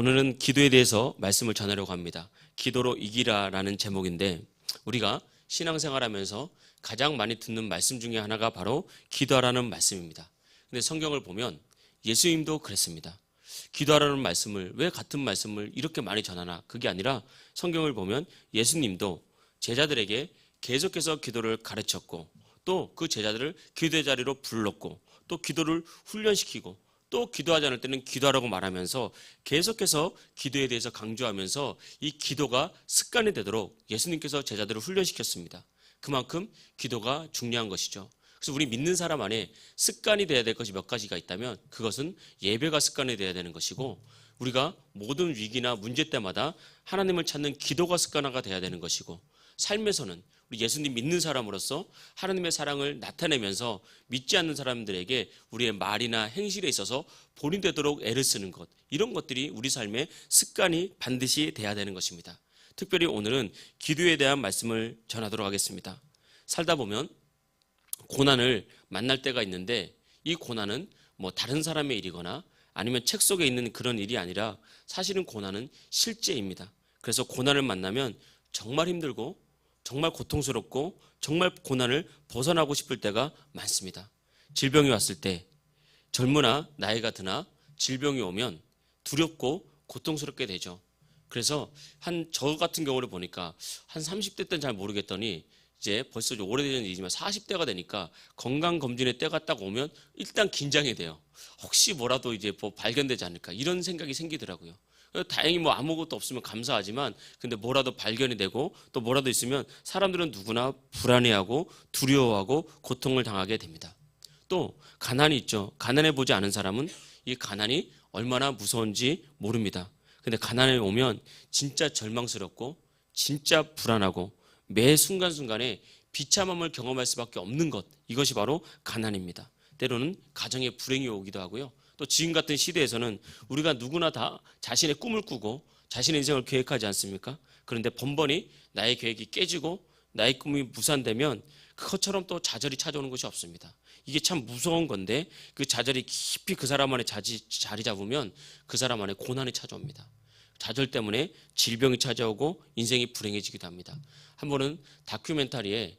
오늘은 기도에 대해서 말씀을 전하려고 합니다. 기도로 이기라라는 제목인데 우리가 신앙생활하면서 가장 많이 듣는 말씀 중에 하나가 바로 기도하라는 말씀입니다. 근데 성경을 보면 예수님도 그랬습니다. 기도하라는 말씀을 왜 같은 말씀을 이렇게 많이 전하나? 그게 아니라 성경을 보면 예수님도 제자들에게 계속해서 기도를 가르쳤고 또 그 제자들을 기도의 자리로 불렀고 또 기도를 훈련시키고 또 기도하지 않을 때는 기도하라고 말하면서 계속해서 기도에 대해서 강조하면서 이 기도가 습관이 되도록 예수님께서 제자들을 훈련시켰습니다. 그만큼 기도가 중요한 것이죠. 그래서 우리 믿는 사람 안에 습관이 되어야 될 것이 몇 가지가 있다면 그것은 예배가 습관이 되어야 되는 것이고 우리가 모든 위기나 문제 때마다 하나님을 찾는 기도가 습관화가 되어야 되는 것이고 삶에서는 우리 예수님 믿는 사람으로서 하나님의 사랑을 나타내면서 믿지 않는 사람들에게 우리의 말이나 행실에 있어서 본이 되도록 애를 쓰는 것, 이런 것들이 우리 삶의 습관이 반드시 돼야 되는 것입니다. 특별히 오늘은 기도에 대한 말씀을 전하도록 하겠습니다. 살다 보면 고난을 만날 때가 있는데 이 고난은 뭐 다른 사람의 일이거나 아니면 책 속에 있는 그런 일이 아니라 사실은 고난은 실제입니다. 그래서 고난을 만나면 정말 힘들고 정말 고통스럽고 정말 고난을 벗어나고 싶을 때가 많습니다. 질병이 왔을 때 젊으나 나이가 드나 질병이 오면 두렵고 고통스럽게 되죠. 그래서 저 같은 경우를 보니까 한 30대 때는 잘 모르겠더니 이제 벌써 좀 오래된 일이지만 40대가 되니까 건강검진의 때가 딱 오면 일단 긴장이 돼요. 혹시 뭐라도 이제 뭐 발견되지 않을까 이런 생각이 생기더라고요. 다행히 뭐 아무것도 없으면 감사하지만 근데 뭐라도 발견이 되고 또 뭐라도 있으면 사람들은 누구나 불안해하고 두려워하고 고통을 당하게 됩니다. 또 가난이 있죠. 가난해 보지 않은 사람은 이 가난이 얼마나 무서운지 모릅니다. 근데 가난에 오면 진짜 절망스럽고 진짜 불안하고 매 순간순간에 비참함을 경험할 수밖에 없는 것, 이것이 바로 가난입니다. 때로는 가정에 불행이 오기도 하고요. 또 지금 같은 시대에서는 우리가 누구나 다 자신의 꿈을 꾸고 자신의 인생을 계획하지 않습니까? 그런데 번번이 나의 계획이 깨지고 나의 꿈이 무산되면 그것처럼 또 좌절이 찾아오는 것이 없습니다. 이게 참 무서운 건데 그 좌절이 깊이 그 사람 안에 자리 잡으면 그 사람 안에 고난이 찾아옵니다. 좌절 때문에 질병이 찾아오고 인생이 불행해지기도 합니다. 한 번은 다큐멘터리에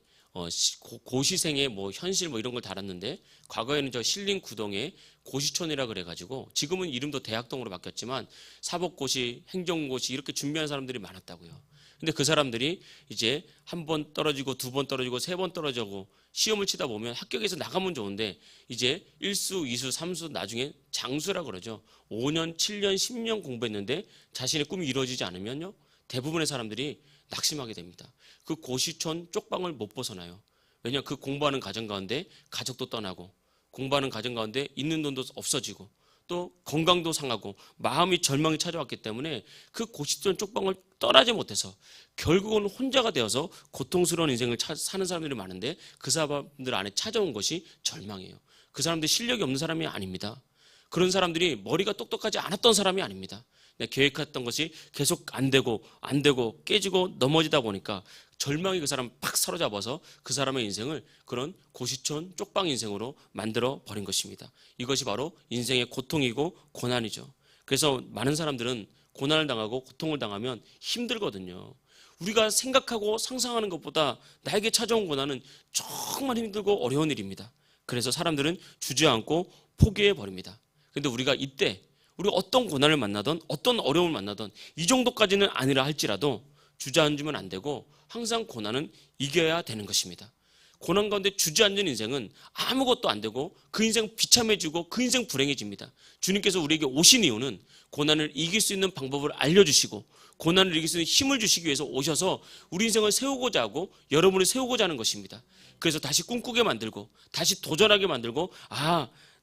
고시생의 뭐 현실 뭐 이런 걸 달았는데 과거에는 저 신림 구동에 고시촌이라 그래가지고 지금은 이름도 대학동으로 바뀌었지만 사법고시, 행정고시 이렇게 준비한 사람들이 많았다고요. 근데 그 사람들이 이제 한 번 떨어지고 두 번 떨어지고 세 번 떨어지고 시험을 치다 보면 합격해서 나가면 좋은데 이제 1수, 2수, 3수 나중에 장수라 그러죠. 5년, 7년, 10년 공부했는데 자신의 꿈이 이루어지지 않으면요. 대부분의 사람들이 낙심하게 됩니다. 그 고시촌 쪽방을 못 벗어나요. 왜냐하면 그 공부하는 과정 가운데 가족도 떠나고 공부하는 과정 가운데 있는 돈도 없어지고 또 건강도 상하고 마음이 절망이 찾아왔기 때문에 그 고시촌 쪽방을 떠나지 못해서 결국은 혼자가 되어서 고통스러운 인생을 사는 사람들이 많은데 그 사람들 안에 찾아온 것이 절망이에요. 그 사람들이 실력이 없는 사람이 아닙니다. 그런 사람들이 머리가 똑똑하지 않았던 사람이 아닙니다. 계획했던 것이 계속 안 되고 깨지고 넘어지다 보니까 절망이 그 사람을 팍 사로잡아서 그 사람의 인생을 그런 고시촌 쪽방 인생으로 만들어 버린 것입니다. 이것이 바로 인생의 고통이고 고난이죠. 그래서 많은 사람들은 고난을 당하고 고통을 당하면 힘들거든요. 우리가 생각하고 상상하는 것보다 나에게 찾아온 고난은 정말 힘들고 어려운 일입니다. 그래서 사람들은 주저앉고 포기해 버립니다. 그런데 우리가 이때 우리가 어떤 고난을 만나든 어떤 어려움을 만나든 이 정도까지는 아니라 할지라도 주저앉으면 안 되고 항상 고난은 이겨야 되는 것입니다. 고난 가운데 주저앉은 인생은 아무것도 안 되고 그 인생 비참해지고 그 인생 불행해집니다. 주님께서 우리에게 오신 이유는 고난을 이길 수 있는 방법을 알려주시고 고난을 이길 수 있는 힘을 주시기 위해서 오셔서 우리 인생을 세우고자 하고 여러분을 세우고자 하는 것입니다. 그래서 다시 꿈꾸게 만들고 다시 도전하게 만들고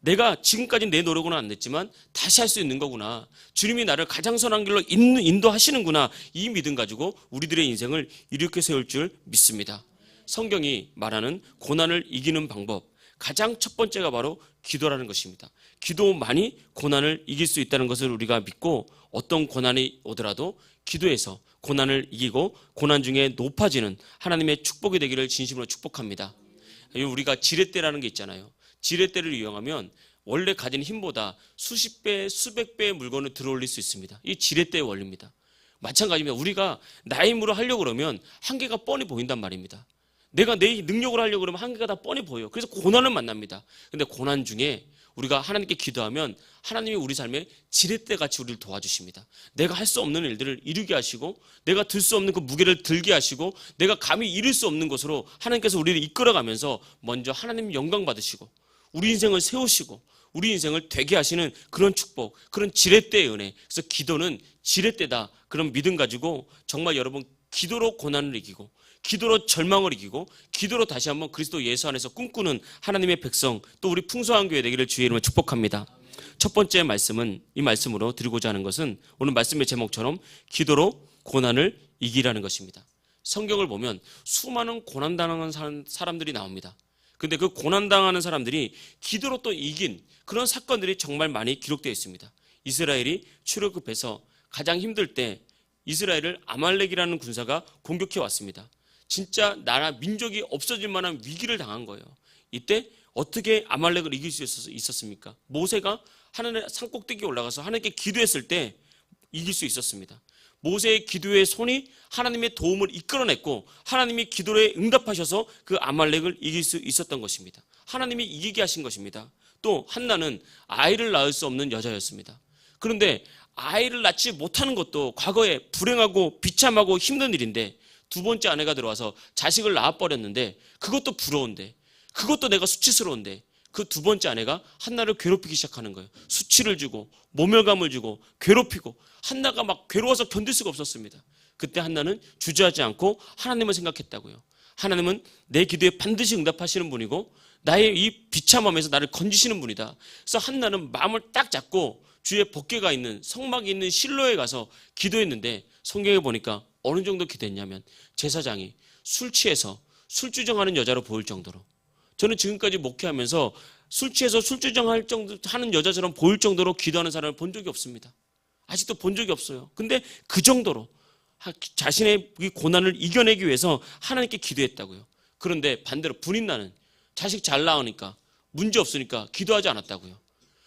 내가 지금까지 내 노력은 안 냈지만 다시 할 수 있는 거구나. 주님이 나를 가장 선한 길로 인도하시는구나. 이 믿음 가지고 우리들의 인생을 이렇게 세울 줄 믿습니다. 성경이 말하는 고난을 이기는 방법, 가장 첫 번째가 바로 기도라는 것입니다. 기도만이 고난을 이길 수 있다는 것을 우리가 믿고 어떤 고난이 오더라도 기도해서 고난을 이기고 고난 중에 높아지는 하나님의 축복이 되기를 진심으로 축복합니다. 우리가 지렛대라는 게 있잖아요. 지렛대를 이용하면 원래 가진 힘보다 수십 배, 수백 배의 물건을 들어올릴 수 있습니다. 이 지렛대의 원리입니다. 마찬가지입니다. 우리가 나의 힘으로 하려고 그러면 한계가 뻔히 보인단 말입니다. 내가 내 능력으로 하려고 그러면 한계가 다 뻔히 보여요. 그래서 고난을 만납니다. 근데 고난 중에 우리가 하나님께 기도하면 하나님이 우리 삶에 지렛대같이 우리를 도와주십니다. 내가 할 수 없는 일들을 이루게 하시고, 내가 들 수 없는 그 무게를 들게 하시고, 내가 감히 이룰 수 없는 곳으로 하나님께서 우리를 이끌어가면서 먼저 하나님 영광 받으시고 우리 인생을 세우시고 우리 인생을 되게 하시는 그런 축복, 그런 지렛대의 은혜. 그래서 기도는 지렛대다, 그런 믿음 가지고 정말 여러분 기도로 고난을 이기고, 기도로 절망을 이기고, 기도로 다시 한번 그리스도 예수 안에서 꿈꾸는 하나님의 백성, 또 우리 풍성한 교회 되기를 주의 이름으로 축복합니다. 첫 번째 말씀은, 이 말씀으로 드리고자 하는 것은 오늘 말씀의 제목처럼 기도로 고난을 이기라는 것입니다. 성경을 보면 수많은 고난당하는 사람들이 나옵니다. 근데 그 고난당하는 사람들이 기도로 또 이긴 그런 사건들이 정말 많이 기록되어 있습니다. 이스라엘이 출애굽해서 가장 힘들 때 이스라엘을 아말렉이라는 군사가 공격해 왔습니다. 진짜 나라 민족이 없어질 만한 위기를 당한 거예요. 이때 어떻게 아말렉을 이길 수 있었습니까? 모세가 하늘의 산꼭대기에 올라가서 하나님께 기도했을 때 이길 수 있었습니다. 모세의 기도의 손이 하나님의 도움을 이끌어냈고 하나님이 기도에 응답하셔서 그 아말렉을 이길 수 있었던 것입니다. 하나님이 이기게 하신 것입니다. 또 한나는 아이를 낳을 수 없는 여자였습니다. 그런데 아이를 낳지 못하는 것도 과거에 불행하고 비참하고 힘든 일인데 두 번째 아내가 들어와서 자식을 낳아버렸는데 그것도 부러운데, 그것도 내가 수치스러운데 그 두 번째 아내가 한나를 괴롭히기 시작하는 거예요. 수치를 주고 모멸감을 주고 괴롭히고 한나가 막 괴로워서 견딜 수가 없었습니다. 그때 한나는 주저하지 않고 하나님을 생각했다고요. 하나님은 내 기도에 반드시 응답하시는 분이고 나의 이 비참함에서 나를 건지시는 분이다. 그래서 한나는 마음을 딱 잡고 주의 법궤가 있는 성막이 있는 실로에 가서 기도했는데 성경에 보니까 어느 정도 기도했냐면 제사장이 술 취해서 술주정하는 여자로 보일 정도로, 저는 지금까지 목회하면서 술 취해서 술주정할 정도 하는 여자처럼 보일 정도로 기도하는 사람을 본 적이 없습니다. 아직도 본 적이 없어요. 근데 그 정도로 자신의 이 고난을 이겨내기 위해서 하나님께 기도했다고요. 그런데 반대로 분인나는 자식 잘 낳으니까 문제 없으니까 기도하지 않았다고요.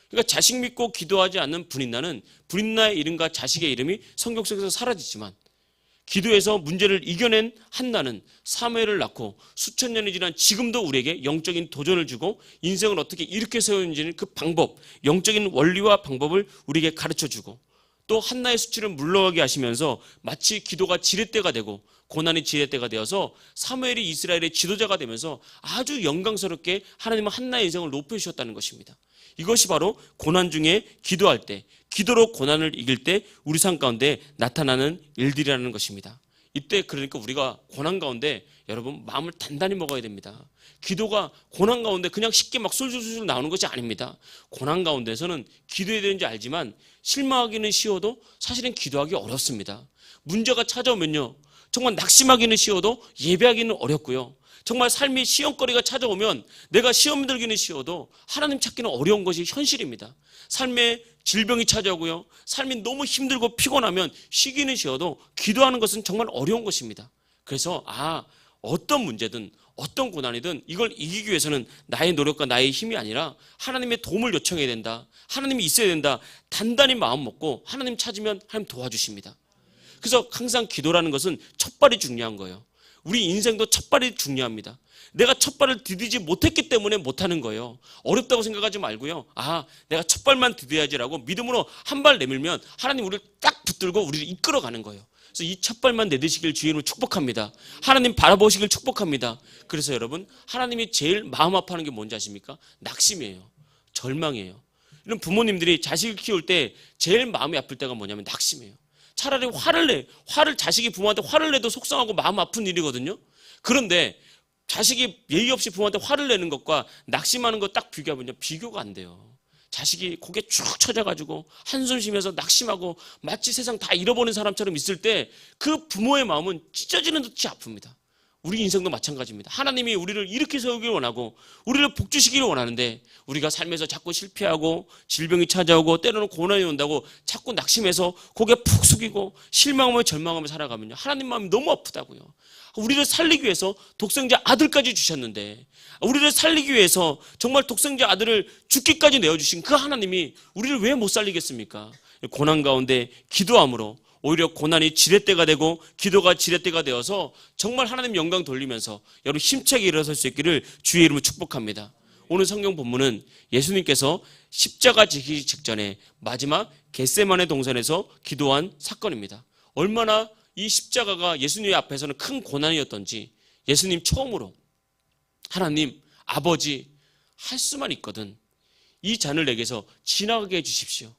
그러니까 자식 믿고 기도하지 않는 분인나는 분인나의 이름과 자식의 이름이 성경 속에서 사라지지만 기도에서 문제를 이겨낸 한나는 사무엘을 낳고 수천 년이 지난 지금도 우리에게 영적인 도전을 주고 인생을 어떻게 이렇게 세우는지는 그 방법, 영적인 원리와 방법을 우리에게 가르쳐주고, 또 한나의 수치를 물러가게 하시면서 마치 기도가 지렛대가 되고 고난이 지렛대가 되어서 사무엘이 이스라엘의 지도자가 되면서 아주 영광스럽게 하나님은 한나의 인생을 높여주셨다는 것입니다. 이것이 바로 고난 중에 기도할 때, 기도로 고난을 이길 때 우리 삶 가운데 나타나는 일들이라는 것입니다. 이때 그러니까 우리가 고난 가운데 여러분 마음을 단단히 먹어야 됩니다. 기도가 고난 가운데 그냥 쉽게 막 술술술 나오는 것이 아닙니다. 고난 가운데서는 기도해야 되는지 알지만 실망하기는 쉬워도 사실은 기도하기 어렵습니다. 문제가 찾아오면요, 정말 낙심하기는 쉬워도 예배하기는 어렵고요. 정말 삶의 시험거리가 찾아오면 내가 시험 들기는 쉬워도 하나님 찾기는 어려운 것이 현실입니다. 삶의 질병이 찾아오고요, 삶이 너무 힘들고 피곤하면 쉬기는 쉬워도 기도하는 것은 정말 어려운 것입니다. 그래서 어떤 문제든 어떤 고난이든 이걸 이기기 위해서는 나의 노력과 나의 힘이 아니라 하나님의 도움을 요청해야 된다, 하나님이 있어야 된다, 단단히 마음 먹고 하나님 찾으면 하나님 도와주십니다. 그래서 항상 기도라는 것은 첫발이 중요한 거예요. 우리 인생도 첫발이 중요합니다. 내가 첫발을 디디지 못했기 때문에 못하는 거예요. 어렵다고 생각하지 말고요, 내가 첫발만 디뎌야지라고 믿음으로 한 발 내밀면 하나님 우리를 딱 붙들고 우리를 이끌어가는 거예요. 그래서 이 첫발만 내딛으시길 주님으로 축복합니다. 하나님 바라보시길 축복합니다. 그래서 여러분, 하나님이 제일 마음 아파하는 게 뭔지 아십니까? 낙심이에요. 절망이에요. 이런 부모님들이 자식을 키울 때 제일 마음이 아플 때가 뭐냐면 낙심이에요. 차라리 화를 자식이 부모한테 화를 내도 속상하고 마음 아픈 일이거든요. 그런데 자식이 예의 없이 부모한테 화를 내는 것과 낙심하는 것 딱 비교하면요, 비교가 안 돼요. 자식이 고개 쭉 쳐져가지고 한숨 쉬면서 낙심하고 마치 세상 다 잃어버린 사람처럼 있을 때 그 부모의 마음은 찢어지는 듯이 아픕니다. 우리 인생도 마찬가지입니다. 하나님이 우리를 이렇게 세우기를 원하고 우리를 복주시기를 원하는데 우리가 삶에서 자꾸 실패하고 질병이 찾아오고 때로는 고난이 온다고 자꾸 낙심해서 고개 푹 숙이고 실망하며 절망하며 살아가면요, 하나님 마음이 너무 아프다고요. 우리를 살리기 위해서 독생자 아들까지 주셨는데, 우리를 살리기 위해서 정말 독생자 아들을 죽기까지 내어주신 그 하나님이 우리를 왜 못 살리겠습니까? 고난 가운데 기도함으로 오히려 고난이 지렛대가 되고 기도가 지렛대가 되어서 정말 하나님 영광 돌리면서 여러분 힘차게 일어설 수 있기를 주의 이름으로 축복합니다. 오늘 성경 본문은 예수님께서 십자가 지기 직전에 마지막 겟세마네 동산에서 기도한 사건입니다. 얼마나 이 십자가가 예수님 앞에서는 큰 고난이었던지, 예수님 처음으로 하나님 아버지, 할 수만 있거든 이 잔을 내게서 지나가게 해주십시오.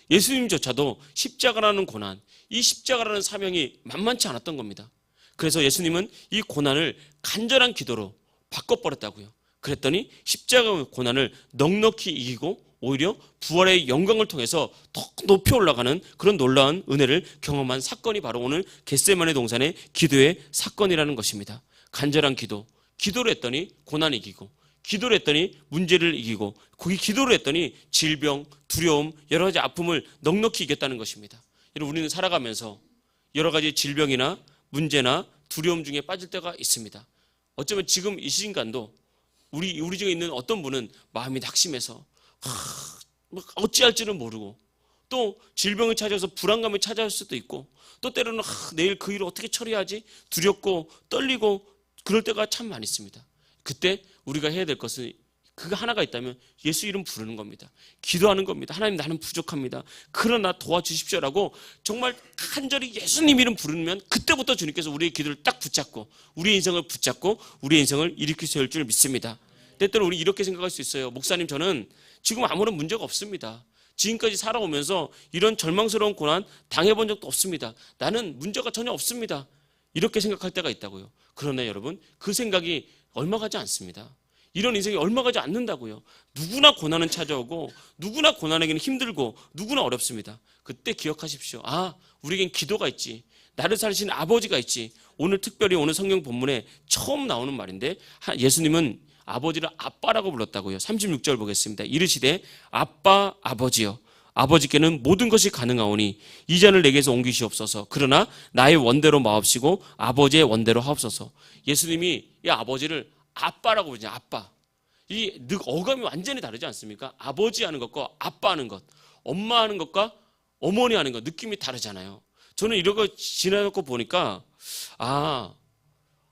예수님조차도 십자가라는 고난, 이 십자가라는 사명이 만만치 않았던 겁니다. 그래서 예수님은 이 고난을 간절한 기도로 바꿔버렸다고요. 그랬더니 십자가 고난을 넉넉히 이기고 오히려 부활의 영광을 통해서 더 높이 올라가는 그런 놀라운 은혜를 경험한 사건이 바로 오늘 겟세마네 동산의 기도의 사건이라는 것입니다. 간절한 기도, 기도를 했더니 고난을 이기고, 기도를 했더니 문제를 이기고, 거기 기도를 했더니 질병, 두려움, 여러 가지 아픔을 넉넉히 이겼다는 것입니다. 여러분, 우리는 살아가면서 여러 가지 질병이나 문제나 두려움 중에 빠질 때가 있습니다. 어쩌면 지금 이 시간도 우리 중에 있는 어떤 분은 마음이 낙심해서 어찌할지는 모르고, 또 질병이 찾아와서 불안감이 찾아올 수도 있고, 또 때로는 내일 그 일을 어떻게 처리하지? 두렵고 떨리고 그럴 때가 참 많이 있습니다. 그때 우리가 해야 될 것은 그거 하나가 있다면 예수 이름 부르는 겁니다. 기도하는 겁니다. 하나님, 나는 부족합니다. 그러나 도와주십시오라고 정말 간절히 예수님 이름 부르면 그때부터 주님께서 우리의 기도를 딱 붙잡고 우리의 인생을 붙잡고 우리의 인생을 일으킬 수 있을 줄 믿습니다. 때때로 우리 이렇게 생각할 수 있어요. 목사님, 저는 지금 아무런 문제가 없습니다. 지금까지 살아오면서 이런 절망스러운 고난 당해본 적도 없습니다. 나는 문제가 전혀 없습니다. 이렇게 생각할 때가 있다고요. 그러나 여러분, 그 생각이 얼마 가지 않습니다. 이런 인생이 얼마 가지 않는다고요. 누구나 고난은 찾아오고 누구나 고난에게는 힘들고 누구나 어렵습니다. 그때 기억하십시오. 우리에겐 기도가 있지, 나를 살리신 아버지가 있지. 오늘 특별히 오늘 성경 본문에 처음 나오는 말인데, 예수님은 아버지를 아빠라고 불렀다고요. 36절 보겠습니다. 이르시되 아빠 아버지여, 아버지께는 모든 것이 가능하오니 이 잔을 내게서 옮기시옵소서. 그러나 나의 원대로 마옵시고 아버지의 원대로 하옵소서. 예수님이 이 아버지를 아빠라고 부르죠. 아빠. 이 어감이 완전히 다르지 않습니까? 아버지 하는 것과 아빠 하는 것, 엄마 하는 것과 어머니 하는 것, 느낌이 다르잖아요. 저는 이런 거 지나놓고 보니까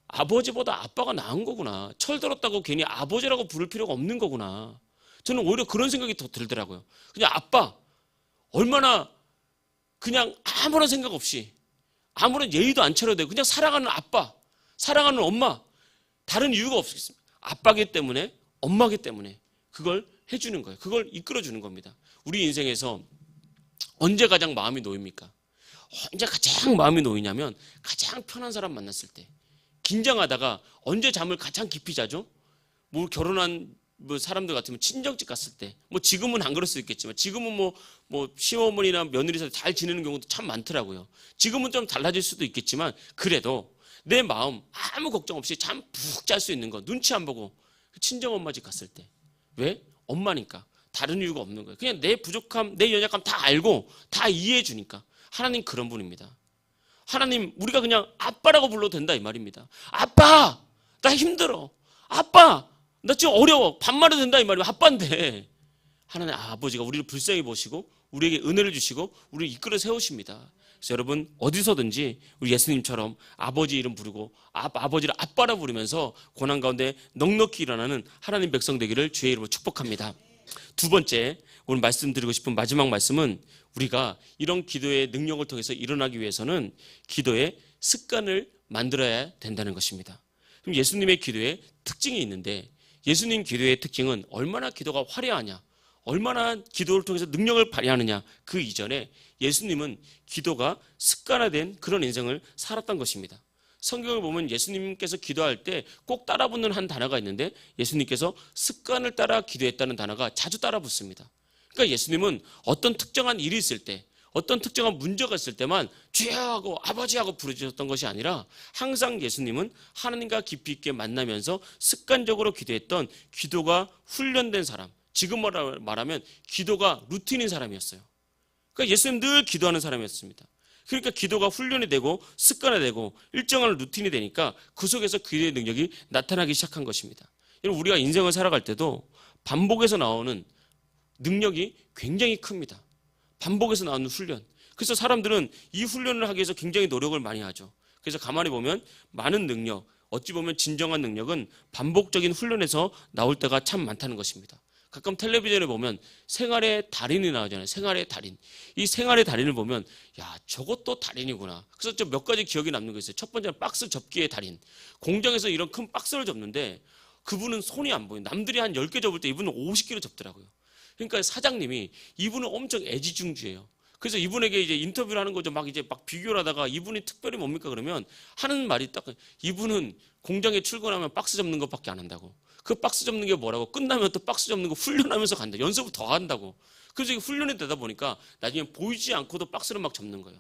아버지보다 아빠가 나은 거구나. 철들었다고 괜히 아버지라고 부를 필요가 없는 거구나. 저는 오히려 그런 생각이 더 들더라고요. 그냥 아빠, 얼마나 그냥 아무런 생각 없이 아무런 예의도 안 차려도 되고 그냥 사랑하는 아빠, 사랑하는 엄마, 다른 이유가 없습니다. 아빠기 때문에, 엄마기 때문에 그걸 해주는 거예요. 그걸 이끌어주는 겁니다. 우리 인생에서 언제 가장 마음이 놓입니까? 언제 가장 마음이 놓이냐면 가장 편한 사람 만났을 때. 긴장하다가 언제 잠을 가장 깊이 자죠? 결혼한 사람들 같으면 친정집 갔을 때, 지금은 안 그럴 수 있겠지만 지금은 시어머니나 며느리 사이 잘 지내는 경우도 참 많더라고요. 지금은 좀 달라질 수도 있겠지만 그래도 내 마음 아무 걱정 없이 잠 푹 잘 수 있는 거, 눈치 안 보고 친정엄마 집 갔을 때. 왜? 엄마니까. 다른 이유가 없는 거예요. 그냥 내 부족함, 내 연약함 다 알고 다 이해해 주니까. 하나님 그런 분입니다. 하나님, 우리가 그냥 아빠라고 불러도 된다 이 말입니다. 아빠, 나 힘들어. 아빠, 나 지금 어려워. 반말해도 된다 이 말이에요. 아빠인데. 하나님 아버지가 우리를 불쌍히 보시고 우리에게 은혜를 주시고 우리를 이끌어 세우십니다. 그래서 여러분, 어디서든지 우리 예수님처럼 아버지 이름 부르고 아버지를 아빠라 부르면서 고난 가운데 넉넉히 일어나는 하나님 백성 되기를 주의 이름으로 축복합니다. 두 번째, 오늘 말씀드리고 싶은 마지막 말씀은 우리가 이런 기도의 능력을 통해서 일어나기 위해서는 기도의 습관을 만들어야 된다는 것입니다. 그럼 예수님의 기도에 특징이 있는데, 예수님 기도의 특징은 얼마나 기도가 화려하냐, 얼마나 기도를 통해서 능력을 발휘하느냐, 그 이전에 예수님은 기도가 습관화된 그런 인생을 살았던 것입니다. 성경을 보면 예수님께서 기도할 때 꼭 따라 붙는 한 단어가 있는데, 예수님께서 습관을 따라 기도했다는 단어가 자주 따라 붙습니다. 그러니까 예수님은 어떤 특정한 일이 있을 때, 어떤 특정한 문제가 있을 때만 주여하고 아버지하고 부르짖었던 것이 아니라 항상 예수님은 하나님과 깊이 있게 만나면서 습관적으로 기도했던 기도가 훈련된 사람, 지금 말하면 기도가 루틴인 사람이었어요. 그러니까 예수님 늘 기도하는 사람이었습니다. 그러니까 기도가 훈련이 되고 습관화되고 일정한 루틴이 되니까 그 속에서 기도의 능력이 나타나기 시작한 것입니다. 여러분, 우리가 인생을 살아갈 때도 반복해서 나오는 능력이 굉장히 큽니다. 반복해서 나오는 훈련. 그래서 사람들은 이 훈련을 하기 위해서 굉장히 노력을 많이 하죠. 그래서 가만히 보면 많은 능력, 어찌 보면 진정한 능력은 반복적인 훈련에서 나올 때가 참 많다는 것입니다. 가끔 텔레비전에 보면 생활의 달인이 나오잖아요. 생활의 달인. 이 생활의 달인을 보면 야, 저것도 달인이구나. 그래서 좀 몇 가지 기억이 남는 거 있어요. 첫 번째는 박스 접기의 달인. 공장에서 이런 큰 박스를 접는데 그분은 손이 안 보여요. 남들이 한 10개 접을 때 이분은 50개를 접더라고요. 그러니까 사장님이 이분은 엄청 애지중지예요. 그래서 이분에게 이제 인터뷰를 하는 거죠. 막 비교를 하다가 이분이 특별히 뭡니까 그러면 하는 말이 딱 이분은 공장에 출근하면 박스 접는 것밖에 안 한다고. 그 박스 접는 게 뭐라고? 끝나면 또 박스 접는 거 훈련하면서 간다. 연습을 더 한다고. 그래서 이게 훈련이 되다 보니까 나중에 보이지 않고도 박스를 막 접는 거예요.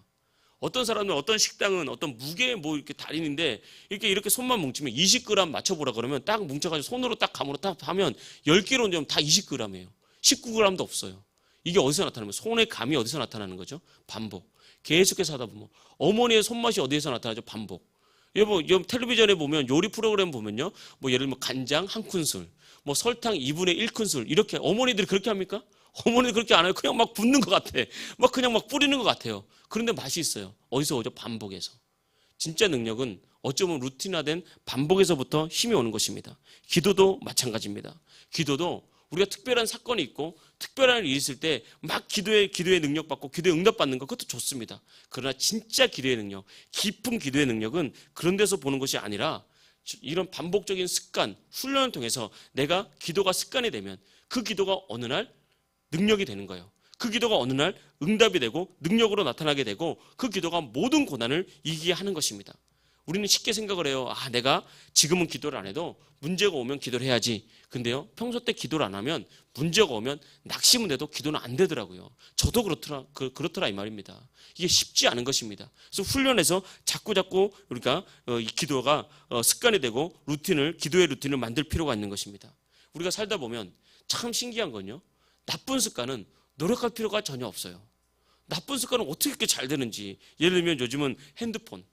어떤 사람은 어떤 식당은 어떤 무게 뭐 이렇게 달인인데 이렇게 손만 뭉치면 20g 맞춰보라 그러면 딱 뭉쳐가지고 손으로 딱 감으로 딱 하면 10개로 좀 다 20g이에요. 19g도 없어요. 이게 어디서 나타나면 손의 감이 어디서 나타나는 거죠? 반복. 계속해서 하다 보면 어머니의 손맛이 어디에서 나타나죠? 반복. 여러분 텔레비전에 보면 요리 프로그램 보면요, 뭐 예를 들면 간장 한 큰술, 뭐 설탕 2분의 1 큰술 이렇게 어머니들이 그렇게 합니까? 어머니들 그렇게 안 해요. 그냥 막 붓는 것 같아. 막 그냥 막 뿌리는 것 같아요. 그런데 맛이 있어요. 어디서 오죠? 반복에서. 진짜 능력은 어쩌면 루틴화된 반복에서부터 힘이 오는 것입니다. 기도도 마찬가지입니다. 기도도 우리가 특별한 사건이 있고 특별한 일이 있을 때 막 기도의 능력 받고 기도의 응답 받는 것, 그것도 좋습니다. 그러나 진짜 기도의 능력, 깊은 기도의 능력은 그런 데서 보는 것이 아니라 이런 반복적인 습관, 훈련을 통해서 내가 기도가 습관이 되면 그 기도가 어느 날 능력이 되는 거예요. 그 기도가 어느 날 응답이 되고 능력으로 나타나게 되고 그 기도가 모든 고난을 이기게 하는 것입니다. 우리는 쉽게 생각을 해요. 아, 내가 지금은 기도를 안 해도 문제가 오면 기도를 해야지. 근데요, 평소 때 기도를 안 하면 문제가 오면 낙심은 돼도 기도는 안 되더라고요. 저도 그렇더라 이 말입니다. 이게 쉽지 않은 것입니다. 그래서 훈련해서 자꾸 우리가 이 기도가 습관이 되고 기도의 루틴을 만들 필요가 있는 것입니다. 우리가 살다 보면 참 신기한 건요, 나쁜 습관은 노력할 필요가 전혀 없어요. 나쁜 습관은 어떻게 이렇게 잘 되는지. 예를 들면 요즘은 핸드폰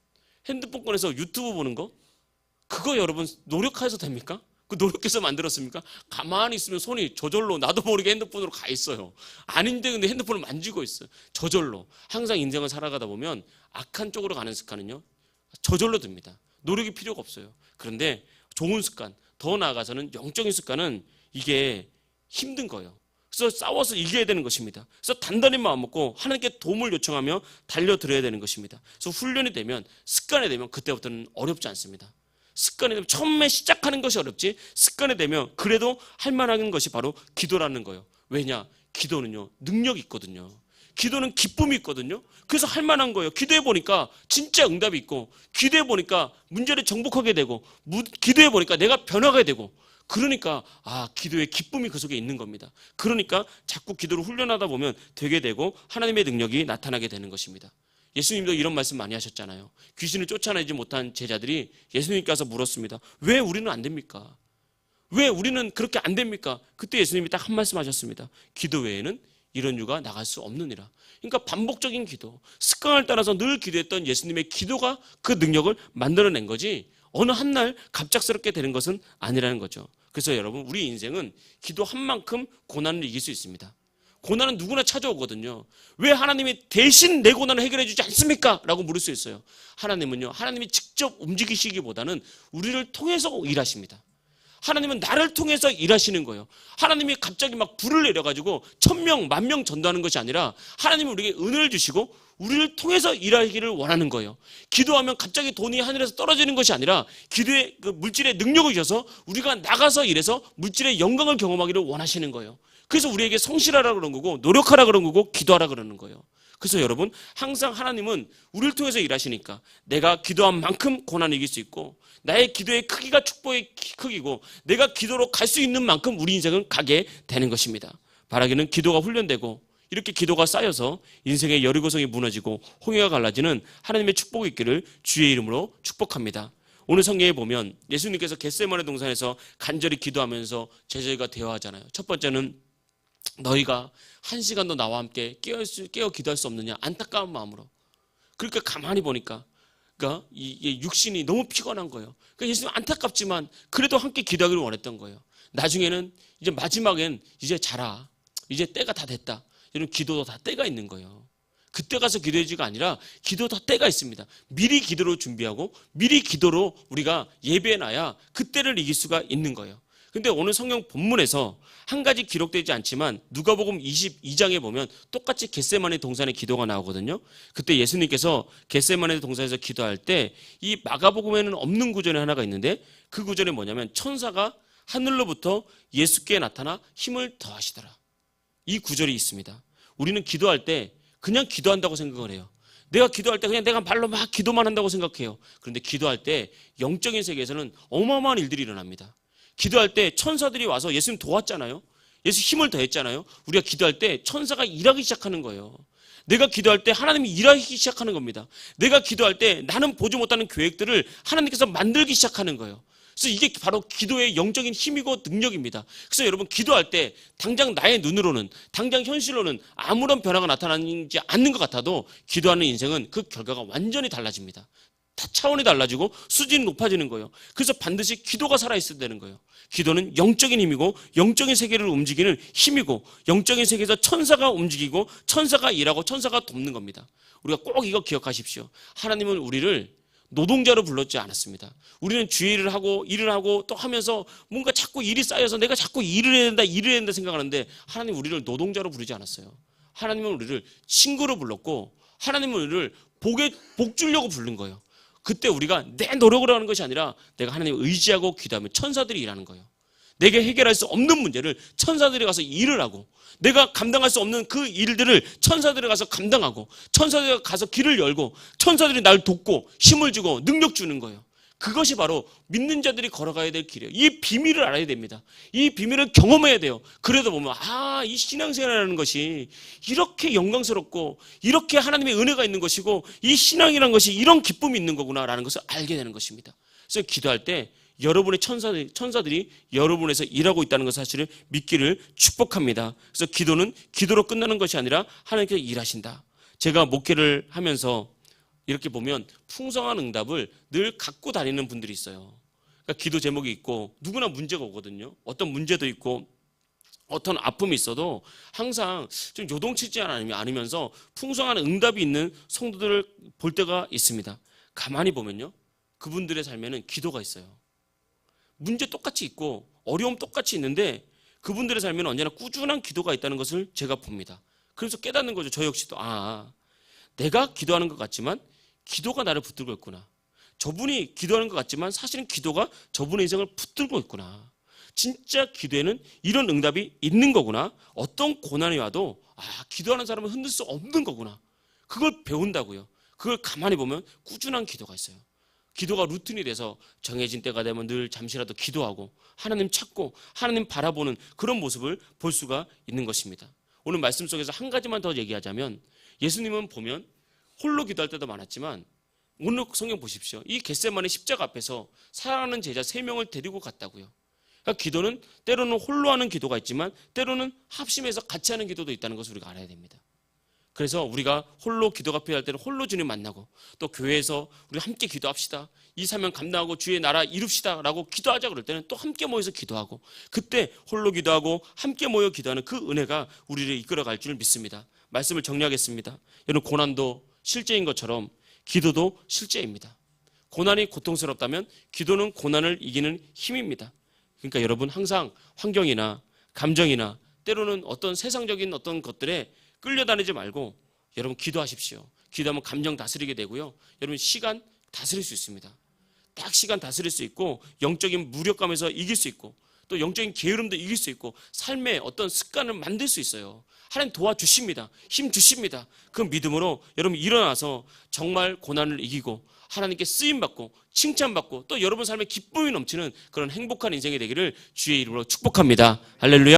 꺼내서 유튜브 보는 거, 그거 여러분 노력해서 됩니까? 그 노력해서 만들었습니까? 가만히 있으면 손이 저절로 나도 모르게 핸드폰으로 가 있어요. 아닌데 근데 핸드폰을 만지고 있어요. 저절로. 항상 인생을 살아가다 보면 악한 쪽으로 가는 습관은요, 저절로 듭니다. 노력이 필요가 없어요. 그런데 좋은 습관, 더 나아가서는 영적인 습관은 이게 힘든 거예요. 그래서 싸워서 이겨야 되는 것입니다. 그래서 단단히 마음 먹고 하나님께 도움을 요청하며 달려들어야 되는 것입니다. 그래서 훈련이 되면, 습관이 되면 그때부터는 어렵지 않습니다. 습관이 되면 처음에 시작하는 것이 어렵지, 습관이 되면 그래도 할 만한 것이 바로 기도라는 거예요. 왜냐? 기도는요, 능력이 있거든요. 기도는 기쁨이 있거든요. 그래서 할 만한 거예요. 기도해 보니까 진짜 응답이 있고, 기도해 보니까 문제를 정복하게 되고, 기도해 보니까 내가 변화가 되고, 그러니까 기도의 기쁨이 그 속에 있는 겁니다. 그러니까 자꾸 기도를 훈련하다 보면 되게 되고 하나님의 능력이 나타나게 되는 것입니다. 예수님도 이런 말씀 많이 하셨잖아요. 귀신을 쫓아내지 못한 제자들이 예수님께 와서 물었습니다. 왜 우리는 안 됩니까? 왜 우리는 그렇게 안 됩니까? 그때 예수님이 딱 한 말씀 하셨습니다. 기도 외에는 이런 유가 나갈 수 없느니라. 그러니까 반복적인 기도, 습관을 따라서 늘 기도했던 예수님의 기도가 그 능력을 만들어낸 거지, 어느 한 날 갑작스럽게 되는 것은 아니라는 거죠. 그래서 여러분, 우리 인생은 기도한 만큼 고난을 이길 수 있습니다. 고난은 누구나 찾아오거든요. 왜 하나님이 대신 내 고난을 해결해 주지 않습니까? 라고 물을 수 있어요. 하나님은요, 하나님이 직접 움직이시기보다는 우리를 통해서 일하십니다. 하나님은 나를 통해서 일하시는 거예요. 하나님이 갑자기 막 불을 내려가지고 1000명, 10,000명 전도하는 것이 아니라 하나님은 우리에게 은혜를 주시고 우리를 통해서 일하기를 원하는 거예요. 기도하면 갑자기 돈이 하늘에서 떨어지는 것이 아니라 기도의 그 물질의 능력을 주셔서 우리가 나가서 일해서 물질의 영광을 경험하기를 원하시는 거예요. 그래서 우리에게 성실하라 그런 거고, 노력하라 그런 거고, 기도하라 그러는 거예요. 그래서 여러분, 항상 하나님은 우리를 통해서 일하시니까 내가 기도한 만큼 고난을 이길 수 있고, 나의 기도의 크기가 축복의 크기고, 내가 기도로 갈 수 있는 만큼 우리 인생은 가게 되는 것입니다. 바라기는 기도가 훈련되고 이렇게 기도가 쌓여서 인생의 여리고성이 무너지고 홍해가 갈라지는 하나님의 축복이 있기를 주의 이름으로 축복합니다. 오늘 성경에 보면 예수님께서 겟세마네 동산에서 간절히 기도하면서 제자들과 대화하잖아요. 첫 번째는 너희가 1시간도 나와 함께 깨어 기도할 수 없느냐, 안타까운 마음으로. 그러니까 가만히 보니까 그러니까 이 육신이 너무 피곤한 거예요. 그러니까 예수님 안타깝지만 그래도 함께 기도하기를 원했던 거예요. 나중에는 이제 마지막엔 이제 자라, 이제 때가 다 됐다, 이런 기도도 다 때가 있는 거예요. 그때 가서 기도해지가 아니라 기도 다 때가 있습니다. 미리 기도로 준비하고 미리 기도로 우리가 예배해놔야 그때를 이길 수가 있는 거예요. 근데 오늘 성경 본문에서 한 가지 기록되지 않지만 누가복음 22장에 보면 똑같이 겟세마네 동산의 기도가 나오거든요. 그때 예수님께서 겟세마네 동산에서 기도할 때 이 마가복음에는 없는 구절이 하나가 있는데 그 구절이 뭐냐면 천사가 하늘로부터 예수께 나타나 힘을 더하시더라. 이 구절이 있습니다. 우리는 기도할 때 그냥 기도한다고 생각을 해요. 내가 기도할 때 그냥 내가 말로 막 기도만 한다고 생각해요. 그런데 기도할 때 영적인 세계에서는 어마어마한 일들이 일어납니다. 기도할 때 천사들이 와서 예수님 도왔잖아요. 예수 힘을 더했잖아요. 우리가 기도할 때 천사가 일하기 시작하는 거예요. 내가 기도할 때 하나님이 일하기 시작하는 겁니다. 내가 기도할 때 나는 보지 못하는 계획들을 하나님께서 만들기 시작하는 거예요. 그래서 이게 바로 기도의 영적인 힘이고 능력입니다. 그래서 여러분 기도할 때 당장 나의 눈으로는, 당장 현실로는 아무런 변화가 나타나지 않는 것 같아도 기도하는 인생은 그 결과가 완전히 달라집니다. 차원이 달라지고 수준이 높아지는 거예요. 그래서 반드시 기도가 살아있어야 되는 거예요. 기도는 영적인 힘이고 영적인 세계를 움직이는 힘이고 영적인 세계에서 천사가 움직이고 천사가 일하고 천사가 돕는 겁니다. 우리가 꼭 이거 기억하십시오. 하나님은 우리를 노동자로 불렀지 않았습니다. 우리는 주의 일을 하고 또 하면서 뭔가 자꾸 일이 쌓여서 내가 자꾸 일을 해야 된다 생각하는데 하나님 우리를 노동자로 부르지 않았어요. 하나님은 우리를 친구로 불렀고 하나님은 우리를 복 주려고 부른 거예요. 그때 우리가 내 노력으로 하는 것이 아니라 내가 하나님을 의지하고 기도하면 천사들이 일하는 거예요. 내게 해결할 수 없는 문제를 천사들이 가서 일을 하고 내가 감당할 수 없는 그 일들을 천사들이 가서 감당하고 천사들이 가서 길을 열고 천사들이 날 돕고 힘을 주고 능력 주는 거예요. 그것이 바로 믿는 자들이 걸어가야 될 길이에요. 이 비밀을 알아야 됩니다. 이 비밀을 경험해야 돼요. 그래도 보면 이 신앙생활이라는 것이 이렇게 영광스럽고 이렇게 하나님의 은혜가 있는 것이고 이 신앙이라는 것이 이런 기쁨이 있는 거구나라는 것을 알게 되는 것입니다. 그래서 기도할 때 여러분의 천사들이 여러분에서 일하고 있다는 것 사실을 믿기를 축복합니다. 그래서 기도는 기도로 끝나는 것이 아니라 하나님께서 일하신다. 제가 목회를 하면서 이렇게 보면 풍성한 응답을 늘 갖고 다니는 분들이 있어요. 그러니까 기도 제목이 있고 누구나 문제가 오거든요. 어떤 문제도 있고 어떤 아픔이 있어도 항상 좀 요동치지 않으면서 풍성한 응답이 있는 성도들을 볼 때가 있습니다. 가만히 보면요, 그분들의 삶에는 기도가 있어요. 문제 똑같이 있고 어려움 똑같이 있는데 그분들의 삶에는 언제나 꾸준한 기도가 있다는 것을 제가 봅니다. 그래서 깨닫는 거죠. 저 역시도 내가 기도하는 것 같지만 기도가 나를 붙들고 있구나. 저분이 기도하는 것 같지만 사실은 기도가 저분의 인생을 붙들고 있구나. 진짜 기도에는 이런 응답이 있는 거구나. 어떤 고난이 와도 기도하는 사람은 흔들 수 없는 거구나. 그걸 배운다고요. 그걸 가만히 보면 꾸준한 기도가 있어요. 기도가 루틴이 돼서 정해진 때가 되면 늘 잠시라도 기도하고 하나님 찾고 하나님 바라보는 그런 모습을 볼 수가 있는 것입니다. 오늘 말씀 속에서 한 가지만 더 얘기하자면 예수님은 보면 홀로 기도할 때도 많았지만 오늘 성경 보십시오. 이 겟세마네 십자가 앞에서 사랑하는 제자 3명을 데리고 갔다고요. 그러니까 기도는 때로는 홀로 하는 기도가 있지만 때로는 합심해서 같이 하는 기도도 있다는 것을 우리가 알아야 됩니다. 그래서 우리가 홀로 기도가 필요할 때는 홀로 주님 만나고 또 교회에서 우리 함께 기도합시다. 이 사명 감당하고 주의 나라 이룹시다 라고 기도하자 그럴 때는 또 함께 모여서 기도하고 그때 홀로 기도하고 함께 모여 기도하는 그 은혜가 우리를 이끌어갈 줄 믿습니다. 말씀을 정리하겠습니다. 여러분 고난도 실제인 것처럼 기도도 실제입니다. 고난이 고통스럽다면 기도는 고난을 이기는 힘입니다. 그러니까 여러분 항상 환경이나 감정이나 때로는 어떤 세상적인 어떤 것들에 끌려다니지 말고 여러분 기도하십시오. 기도하면 감정 다스리게 되고요. 여러분 시간 다스릴 수 있습니다. 딱 시간 다스릴 수 있고 영적인 무력감에서 이길 수 있고 또 영적인 게으름도 이길 수 있고 삶의 어떤 습관을 만들 수 있어요. 하나님 도와주십니다. 힘 주십니다. 그 믿음으로 여러분 일어나서 정말 고난을 이기고 하나님께 쓰임받고 칭찬받고 또 여러분 삶에 기쁨이 넘치는 그런 행복한 인생이 되기를 주의 이름으로 축복합니다. 할렐루야.